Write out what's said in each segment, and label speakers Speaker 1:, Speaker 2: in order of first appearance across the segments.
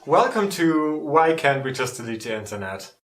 Speaker 1: Welcome to Why Can't We Just Delete the Internet?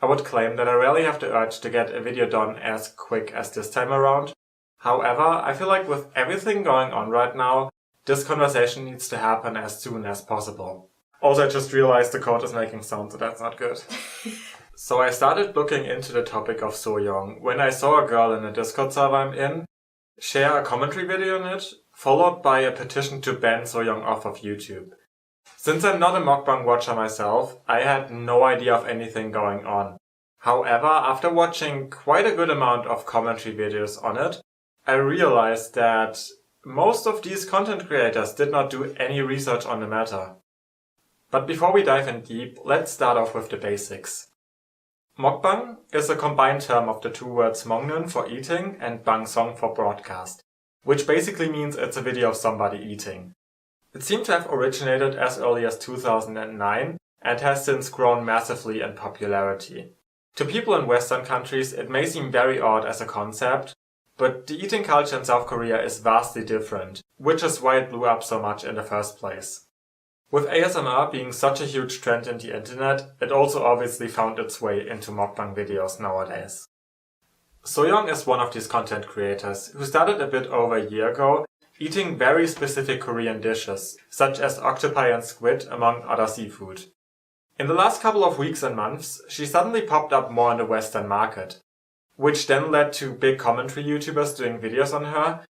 Speaker 1: I would claim that I rarely have the urge to get a video done as quick as this time around. However, I feel like with everything going on right now, this conversation needs to happen as soon as possible. Also, I just realized the code is making sound, so that's not good. So I started looking into the topic of Ssoyoung when I saw a girl in a Discord server I'm in share a commentary video on it, followed by a petition to ban Ssoyoung off of YouTube. Since I'm not a mukbang watcher myself, I had no idea of anything going on. However, after watching quite a good amount of commentary videos on it, I realized that most of these content creators did not do any research on the matter. But before we dive in deep, let's start off with the basics. Mukbang is a combined term of the two words mongneun for eating and bangsong for broadcast, which basically means it's a video of somebody eating. It seemed to have originated as early as 2009 and has since grown massively in popularity. To people in Western countries, it may seem very odd as a concept, but the eating culture in South Korea is vastly different, which is why it blew up so much in the first place. With ASMR being such a huge trend in the internet, it also obviously found its way into mukbang videos nowadays. Ssoyoung is one of these content creators who started a bit over a year ago eating very specific Korean dishes, such as octopi and squid, among other seafood. In the last couple of weeks and months, she suddenly popped up more in the Western market, which then led to big commentary YouTubers doing videos on her,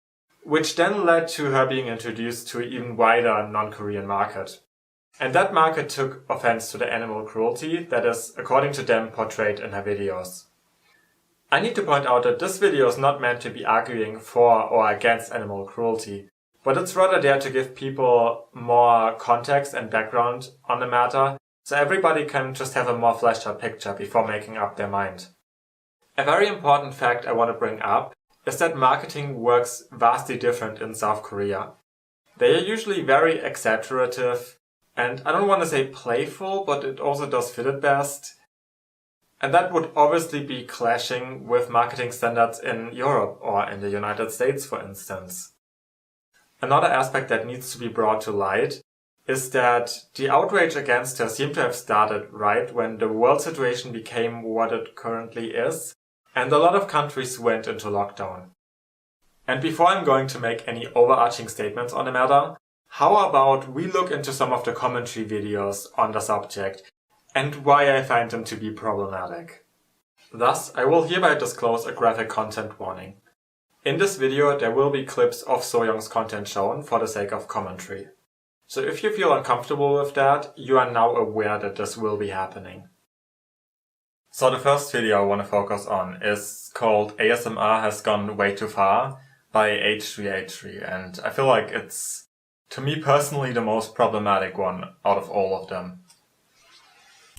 Speaker 1: which then led to her being introduced to an even wider non-Korean market. And that market took offense to the animal cruelty that is, according to them, portrayed in her videos. I need to point out that this video is not meant to be arguing for or against animal cruelty, but it's rather there to give people more context and background on the matter, so everybody can just have a more fleshed out picture before making up their mind. A very important fact I want to bring up is that marketing works vastly different in South Korea. They are usually very exaggerative, and I don't want to say playful, but it also does fit it best. And that would obviously be clashing with marketing standards in Europe or in the United States, for instance. Another aspect that needs to be brought to light is that the outrage against her seemed to have started right when the world situation became what it currently is, and a lot of countries went into lockdown. And before I'm going to make any overarching statements on the matter, how about we look into some of the commentary videos on the subject and why I find them to be problematic. Thus, I will hereby disclose a graphic content warning. In this video, there will be clips of Ssoyoung's content shown for the sake of commentary. So if you feel uncomfortable with that, you are now aware that this will be happening. So the first video I want to focus on is called ASMR Has Gone Way Too Far by H3H3, and I feel like it's, to me personally, the most problematic one out of all of them.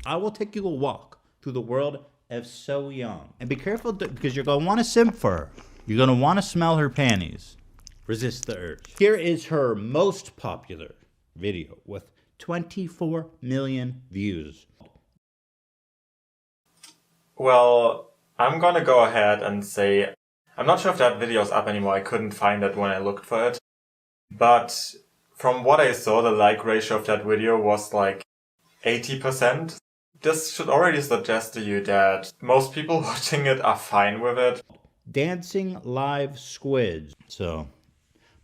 Speaker 2: I will take you a walk through the world of Ssoyoung. And be careful because you're going to want to simp for her. You're going to want to smell her panties. Resist the urge. Here is her most popular video with 24 million views.
Speaker 1: Well, I'm gonna go ahead and say, I'm not sure if that video is up anymore, I couldn't find it when I looked for it. But from what I saw, the like ratio of that video was like 80%. This should already suggest to you that most people watching it are fine with it.
Speaker 2: Dancing live squids. So,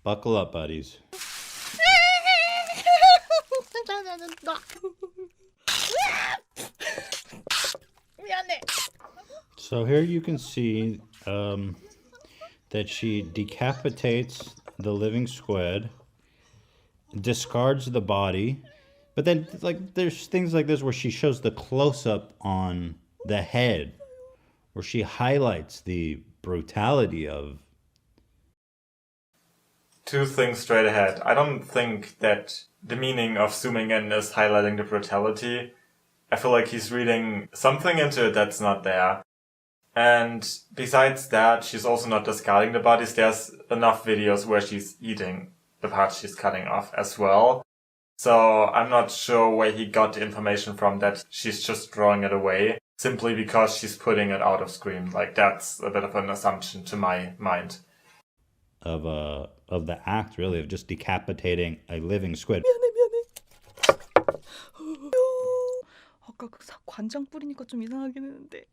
Speaker 2: buckle up, buddies. So here you can see that she decapitates the living squid, discards the body, but then like there's things like this where she shows the close-up on the head, where she highlights the brutality of.
Speaker 1: Two things straight ahead. I don't think that the meaning of zooming in is highlighting the brutality. I feel like he's reading something into it that's not there. And besides that, she's also not discarding the bodies. There's enough videos where she's eating the parts she's cutting off as well. So I'm not sure where he got the information from that she's just throwing it away simply because she's putting it out of screen. Like, that's a bit of an assumption to my mind.
Speaker 2: Of the act, really, of just decapitating a living squid.
Speaker 3: 아까 그 관장 뿌리니까 좀 이상하긴 했는데.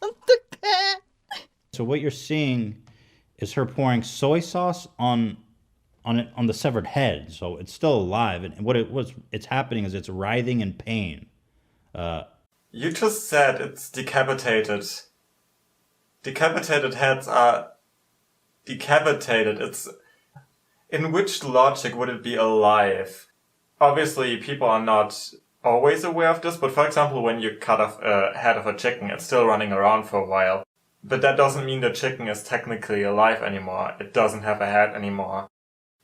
Speaker 3: 어떡해.
Speaker 2: So what you're seeing is her pouring soy sauce on the severed head. So it's still alive, and it's happening is it's writhing in pain.
Speaker 1: You just said it's decapitated. Decapitated heads are decapitated. In which logic would it be alive? Obviously, people are not always aware of this, but for example, when you cut off a head of a chicken, it's still running around for a while. But that doesn't mean the chicken is technically alive anymore. It doesn't have a head anymore.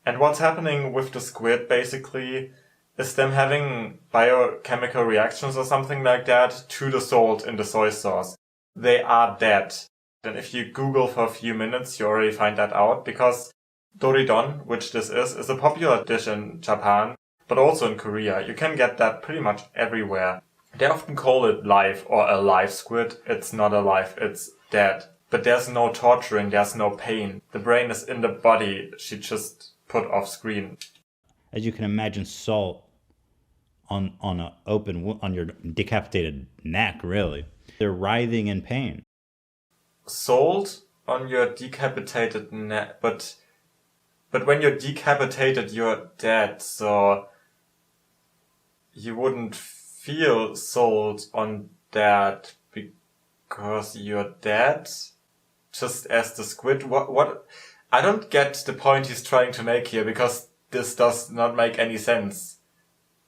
Speaker 1: And what's happening with the squid, basically, is them having biochemical reactions or something like that to the salt in the soy sauce. They are dead. And if you Google for a few minutes, you already find that out, because doridon, which this is a popular dish in Japan, but also in Korea. You can get that pretty much everywhere. They often call it live or a live squid. It's not alive, it's dead. But there's no torturing, there's no pain. The brain is in the body, she just put off screen.
Speaker 2: As you can imagine, salt on your decapitated neck, really. They're writhing in pain.
Speaker 1: Salt on your decapitated neck, but when you're decapitated, you're dead, so you wouldn't feel salt on that because you're dead? Just as the squid? What? I don't get the point he's trying to make here, because this does not make any sense.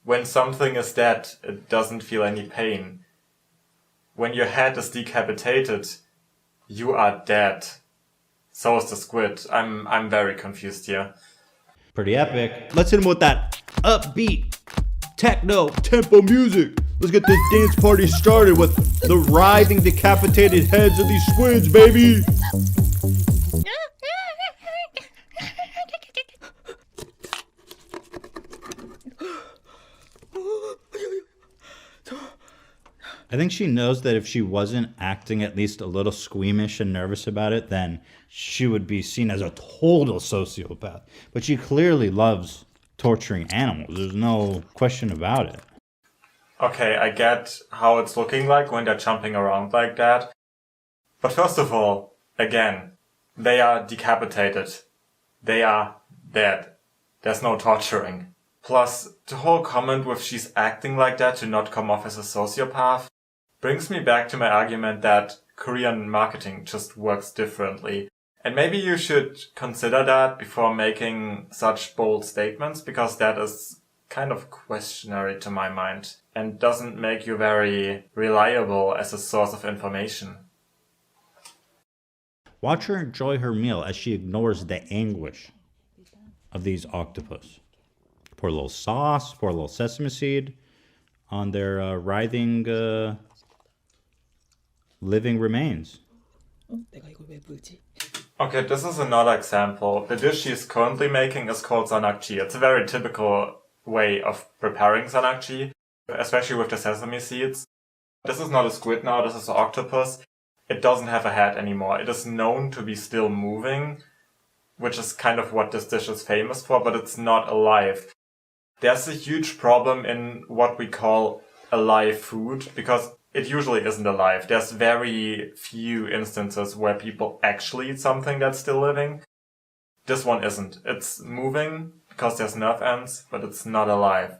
Speaker 1: When something is dead, it doesn't feel any pain. When your head is decapitated, you are dead. So is the squid. I'm very confused here.
Speaker 2: Pretty epic. Let's hit him with that upbeat techno tempo music. Let's get this dance party started with the writhing decapitated heads of these squids, baby. I think she knows that if she wasn't acting at least a little squeamish and nervous about it, then she would be seen as a total sociopath. But she clearly loves torturing animals. There's no question about it.
Speaker 1: Okay, I get how it's looking like when they're jumping around like that. But first of all, again, they are decapitated. They are dead. There's no torturing. Plus, the whole comment with she's acting like that to not come off as a sociopath brings me back to my argument that Korean marketing just works differently. And maybe you should consider that before making such bold statements, because that is kind of questionary to my mind and doesn't make you very reliable as a source of information.
Speaker 2: Watch her enjoy her meal as she ignores the anguish of these octopus. Pour a little sauce, pour a little sesame seed on their writhing, living remains.
Speaker 1: Okay, this is another example. The dish she's currently making is called sanakji. It's a very typical way of preparing sanakji, especially with the sesame seeds. This is not a squid now, this is an octopus. It doesn't have a head anymore. It is known to be still moving, which is kind of what this dish is famous for, but it's not alive. There's a huge problem in what we call alive food, because it usually isn't alive. There's very few instances where people actually eat something that's still living. This one isn't. It's moving because there's nerve ends, but it's not alive.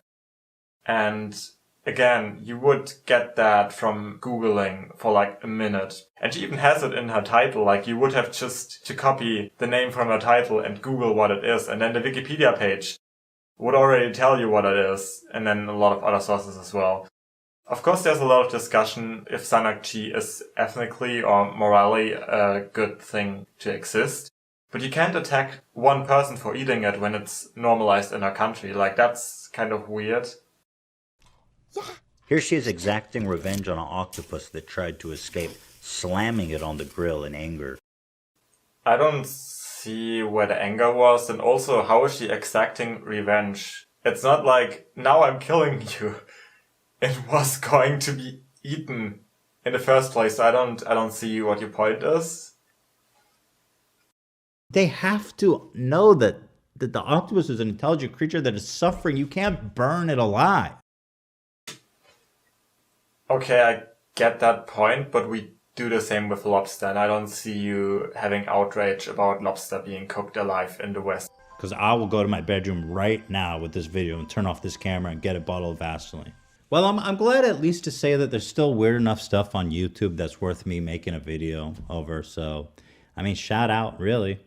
Speaker 1: And again, you would get that from Googling for like a minute. And she even has it in her title. Like, you would have just to copy the name from her title and Google what it is. And then the Wikipedia page would already tell you what it is. And then a lot of other sources as well. Of course, there's a lot of discussion if sanakji is ethnically or morally a good thing to exist. But you can't attack one person for eating it when it's normalized in her country. Like, that's kind of weird.
Speaker 2: Here she is exacting revenge on an octopus that tried to escape, slamming it on the grill in anger.
Speaker 1: I don't see where the anger was, and also how is she exacting revenge? It's not like, now I'm killing you. It was going to be eaten in the first place. I don't see what your point is.
Speaker 2: They have to know that The octopus is an intelligent creature that is suffering. You can't burn it alive.
Speaker 1: Okay, I get that point, but we do the same with lobster, and I don't see you having outrage about lobster being cooked alive in the West.
Speaker 2: Because I will go to my bedroom right now with this video and turn off this camera and get a bottle of Vaseline. Well, I'm glad at least to say that there's still weird enough stuff on YouTube that's worth me making a video over. So, I mean, shout out, really.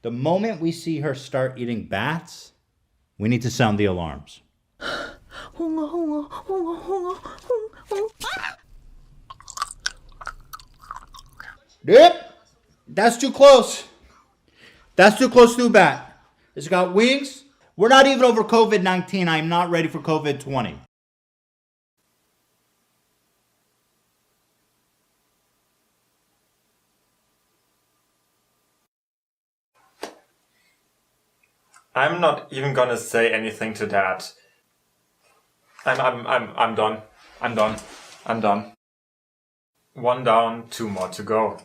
Speaker 2: The moment we see her start eating bats, we need to sound the alarms. Yep, that's too close. That's too close to a bat. It's got wings. We're not even over COVID-19. I'm not ready for COVID-20.
Speaker 1: I'm not even gonna say anything to that. I'm done. I'm done. One down, two more to go.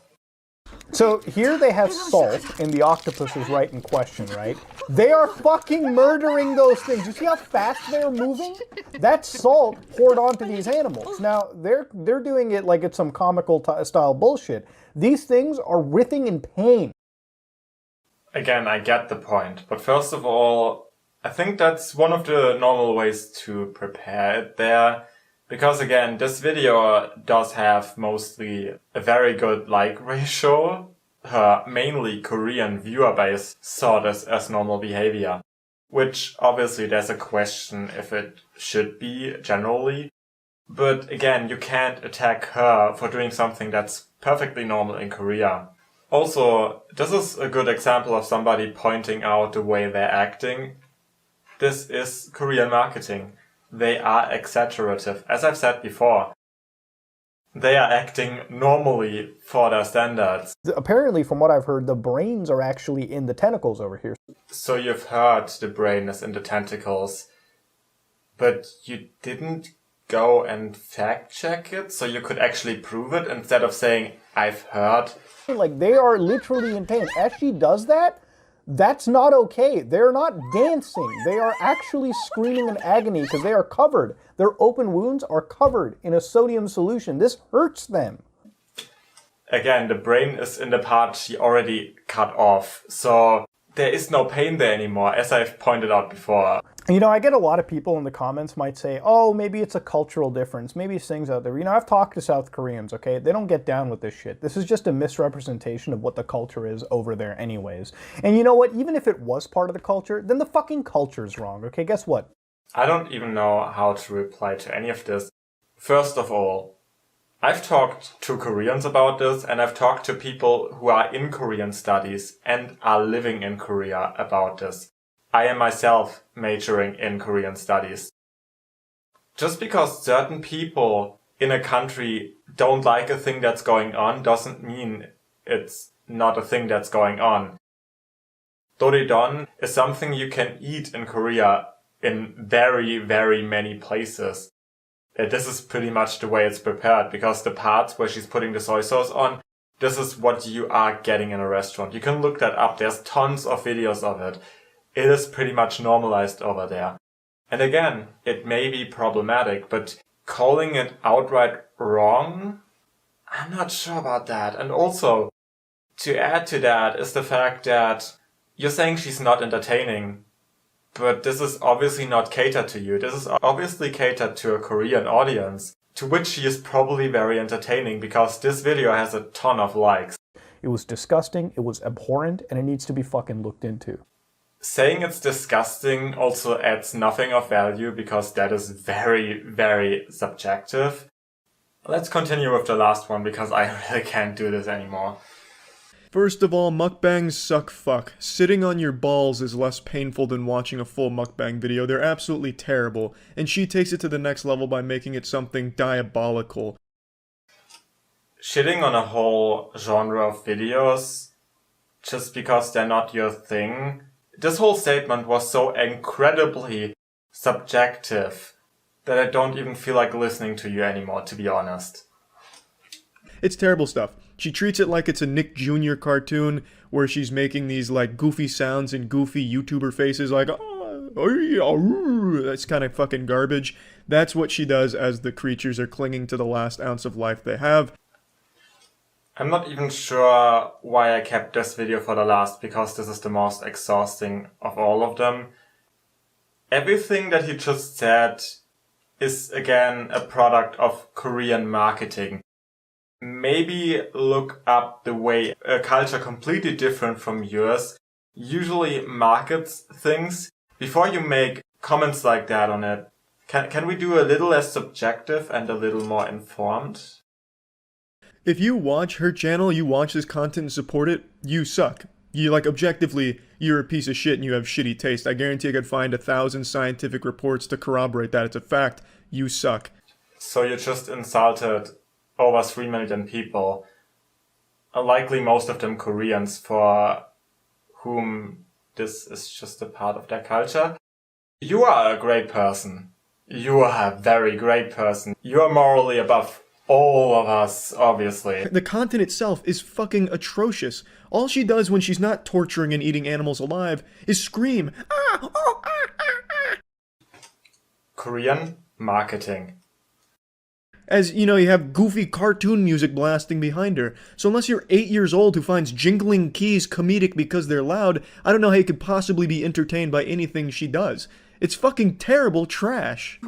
Speaker 4: So here they have salt, and the octopus is right in question, right? They are fucking murdering those things. You see how fast they're moving? That's salt poured onto these animals. Now, they're doing it like it's some comical style bullshit. These things are writhing in pain.
Speaker 1: Again, I get the point, but first of all, I think that's one of the normal ways to prepare it there. Because again, this video does have mostly a very good like ratio. Her mainly Korean viewer base saw this as normal behavior. Which obviously there's a question if it should be generally. But again, you can't attack her for doing something that's perfectly normal in Korea. Also, this is a good example of somebody pointing out the way they're acting. This is Korean marketing. They are exaggerative, as I've said before. They are acting normally for their standards.
Speaker 4: Apparently, from what I've heard, the brains are actually in the tentacles over here.
Speaker 1: So you've heard the brain is in the tentacles, but you didn't go and fact check it so you could actually prove it instead of saying, I've heard.
Speaker 4: Like, they are literally in pain. As she does that, that's not okay. They're not dancing. They are actually screaming in agony because they are covered. Their open wounds are covered in a sodium solution. This hurts them.
Speaker 1: Again, the brain is in the part she already cut off, so there is no pain there anymore, as I've pointed out before.
Speaker 4: You know, I get a lot of people in the comments might say, oh, maybe it's a cultural difference. Maybe it's things out there. You know, I've talked to South Koreans, okay? They don't get down with this shit. This is just a misrepresentation of what the culture is over there anyways. And you know what? Even if it was part of the culture, then the fucking culture's wrong, okay? Guess what?
Speaker 1: I don't even know how to reply to any of this. First of all, I've talked to Koreans about this, and I've talked to people who are in Korean studies and are living in Korea about this. I am myself majoring in Korean studies. Just because certain people in a country don't like a thing that's going on doesn't mean it's not a thing that's going on. Doridon is something you can eat in Korea in very, very many places. This is pretty much the way it's prepared, because the parts where she's putting the soy sauce on, this is what you are getting in a restaurant. You can look that up. There's tons of videos of it. It is pretty much normalized over there. And again, it may be problematic, but calling it outright wrong? I'm not sure about that. And also, to add to that is the fact that you're saying she's not entertaining, but this is obviously not catered to you. This is obviously catered to a Korean audience, to which she is probably very entertaining, because this video has a ton of likes.
Speaker 4: It was disgusting, it was abhorrent, and it needs to be fucking looked into.
Speaker 1: Saying it's disgusting also adds nothing of value, because that is very, very subjective. Let's continue with the last one, because I really can't do this anymore.
Speaker 5: First of all, mukbangs suck fuck. Sitting on your balls is less painful than watching a full mukbang video. They're absolutely terrible, and she takes it to the next level by making it something diabolical.
Speaker 1: Shitting on a whole genre of videos just because they're not your thing. This whole statement was so incredibly subjective that I don't even feel like listening to you anymore, to be honest.
Speaker 5: It's terrible stuff. She treats it like it's a Nick Jr. cartoon where she's making these like goofy sounds and goofy YouTuber faces like, that's kind of fucking garbage. That's what she does as the creatures are clinging to the last ounce of life they have.
Speaker 1: I'm not even sure why I kept this video for the last, because this is the most exhausting of all of them. Everything that he just said is again a product of Korean marketing. Maybe look up the way a culture completely different from yours usually markets things before you make comments like that on it. Can we do a little less subjective and a little more informed?
Speaker 5: If you watch her channel, you watch this content and support it, you suck. You, like, objectively, you're a piece of shit and you have shitty taste. I guarantee I could find 1,000 scientific reports to corroborate that. It's a fact. You suck.
Speaker 1: So you just insulted over 3 million people, likely most of them Koreans, for whom this is just a part of their culture. You are a great person. You are a very great person. You are morally above all of us, obviously.
Speaker 5: The content itself is fucking atrocious. All she does when she's not torturing and eating animals alive is scream.
Speaker 1: Korean marketing.
Speaker 5: As, you know, you have goofy cartoon music blasting behind her. So unless you're 8 years old who finds jingling keys comedic because they're loud, I don't know how you could possibly be entertained by anything she does. It's fucking terrible trash.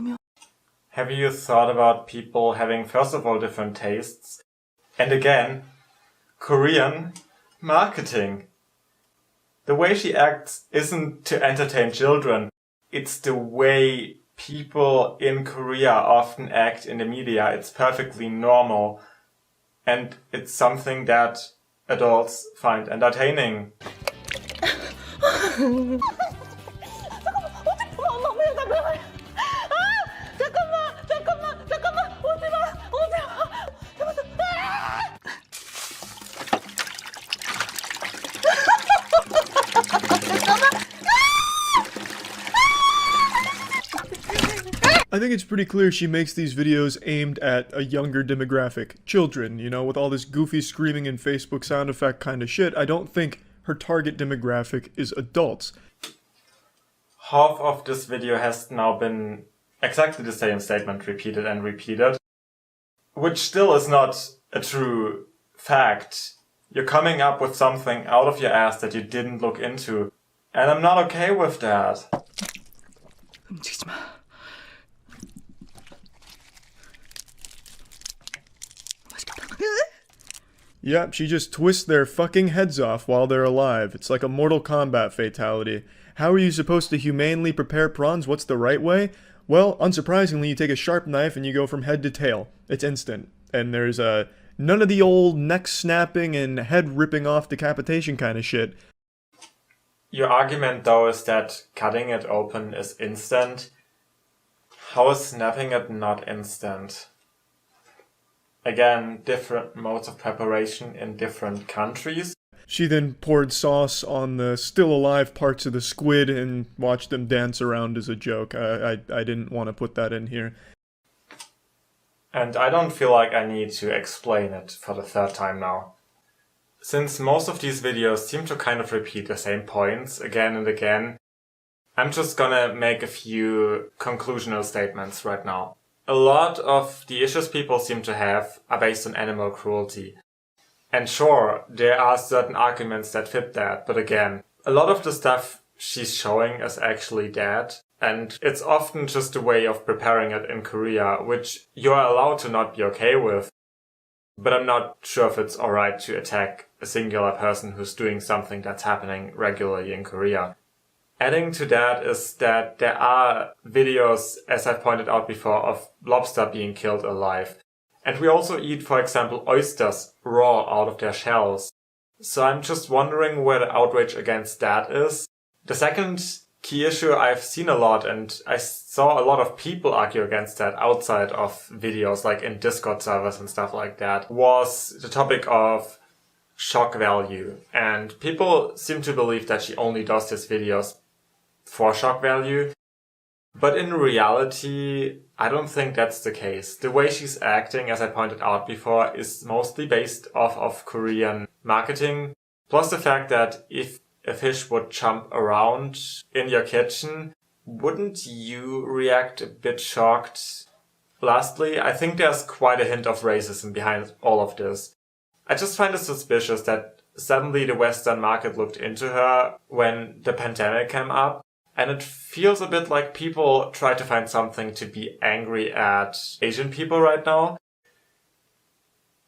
Speaker 1: Have you thought about people having, first of all, different tastes? And again, Korean marketing. The way she acts isn't to entertain children. It's the way people in Korea often act in the media. It's perfectly normal. And it's something that adults find entertaining.
Speaker 5: I think it's pretty clear she makes these videos aimed at a younger demographic. Children, you know, with all this goofy screaming and Facebook sound effect kind of shit. I don't think her target demographic is adults.
Speaker 1: Half of this video has now been exactly the same statement repeated and repeated, which still is not a true fact. You're coming up with something out of your ass that you didn't look into, and I'm not okay with that.
Speaker 3: 움직이지 마.
Speaker 5: Yep, she just twists their fucking heads off while they're alive. It's like a Mortal Kombat fatality. How are you supposed to humanely prepare prawns? What's the right way? Well, unsurprisingly, you take a sharp knife and you go from head to tail. It's instant. And there's none of the old neck snapping and head ripping off decapitation kind of shit.
Speaker 1: Your argument, though, is that cutting it open is instant. How is snapping it not instant? Again, different modes of preparation in different countries.
Speaker 5: She then poured sauce on the still alive parts of the squid and watched them dance around as a joke. I didn't want to put that in here.
Speaker 1: And I don't feel like I need to explain it for the third time now. Since most of these videos seem to kind of repeat the same points again and again, I'm just gonna make a few conclusional statements right now. A lot of the issues people seem to have are based on animal cruelty. And sure, there are certain arguments that fit that, but again, a lot of the stuff she's showing is actually dead, and it's often just a way of preparing it in Korea, which you're allowed to not be okay with. But I'm not sure if it's alright to attack a singular person who's doing something that's happening regularly in Korea. Adding to that is that there are videos, as I've pointed out before, of lobster being killed alive. And we also eat, for example, oysters raw out of their shells. So I'm just wondering where the outrage against that is. The second key issue I've seen a lot, and I saw a lot of people argue against that outside of videos, like in Discord servers and stuff like that, was the topic of shock value. And people seem to believe that she only does these videos for shock value. But in reality, I don't think that's the case. The way she's acting, as I pointed out before, is mostly based off of Korean marketing. Plus the fact that if a fish would jump around in your kitchen, wouldn't you react a bit shocked? Lastly, I think there's quite a hint of racism behind all of this. I just find it suspicious that suddenly the Western market looked into her when the pandemic came up, and it feels a bit like people try to find something to be angry at Asian people right now.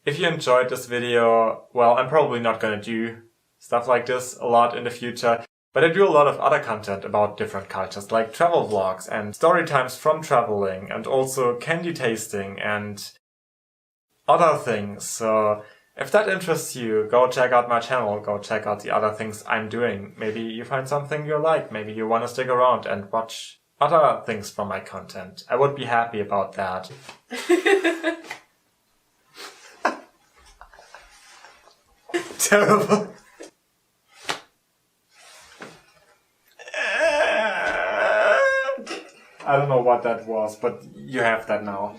Speaker 1: If you enjoyed this video, well, I'm probably not gonna do stuff like this a lot in the future, but I do a lot of other content about different cultures, like travel vlogs and story times from traveling, and also candy tasting and other things. So if that interests you, go check out my channel, go check out the other things I'm doing. Maybe you find something you like, maybe you want to stick around and watch other things from my content. I would be happy about that. Terrible. I don't know what that was, but you have that now.